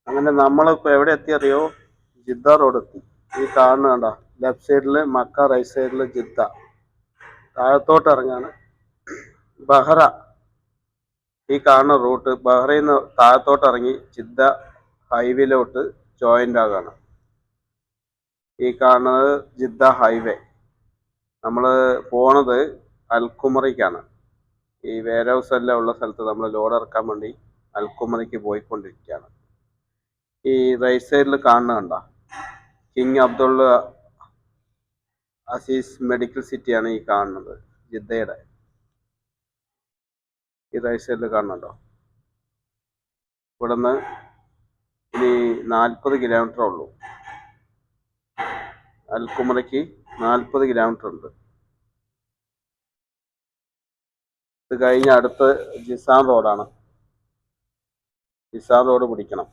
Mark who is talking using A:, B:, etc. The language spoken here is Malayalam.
A: അങ്ങനെ നമ്മളിപ്പോൾ എവിടെ എത്തിയറിയോ? ജിദ്ദ റോഡ് എത്തി. ഈ കാണുന്ന കണ്ട, ലെഫ്റ്റ് സൈഡിൽ മക്ക, റൈറ്റ് സൈഡിൽ ജിദ്ദ. താഴത്തോട്ട് ഇറങ്ങാണ് ബഹ്റ. ഈ കാണുന്ന റൂട്ട് ബഹ്റയിൽ നിന്ന് താഴത്തോട്ട് ഇറങ്ങി ജിദ്ദ ഹൈവേയിലോട്ട് ജോയിൻ്റ് ആകാണ്. ഈ കാണുന്നത് ജിദ്ദ ഹൈവേ. നമ്മൾ പോണത് അൽക്കുമറിക്കാണ്. ഈ വെയർ ഹൗസ് എല്ലാം ഉള്ള സ്ഥലത്ത് നമ്മൾ ലോഡ് ഇറക്കാൻ വേണ്ടി അൽക്കുമറിക്ക് പോയിക്കൊണ്ടിരിക്കുകയാണ്. ഈ റൈറ്റ് സൈഡിൽ കാണുന്ന കണ്ട, കിങ് അബ്ദുള്ള അസീസ് മെഡിക്കൽ സിറ്റിയാണ് ഈ കാണുന്നത്, ജിദ്ദയുടെ. ഈ റൈറ്റ് സൈഡിൽ കാണുന്നുണ്ടോ? ഇവിടുന്ന് ഇനി 40 കിലോമീറ്റർ ഉള്ളൂ. അൽക്കുമറയ്ക്ക് 40 കിലോമീറ്റർ ഉണ്ട്. ഇത് കഴിഞ്ഞ് അടുത്ത് ജിസാൻ റോഡാണ്. ജിസാൻ റോഡ് പിടിക്കണം.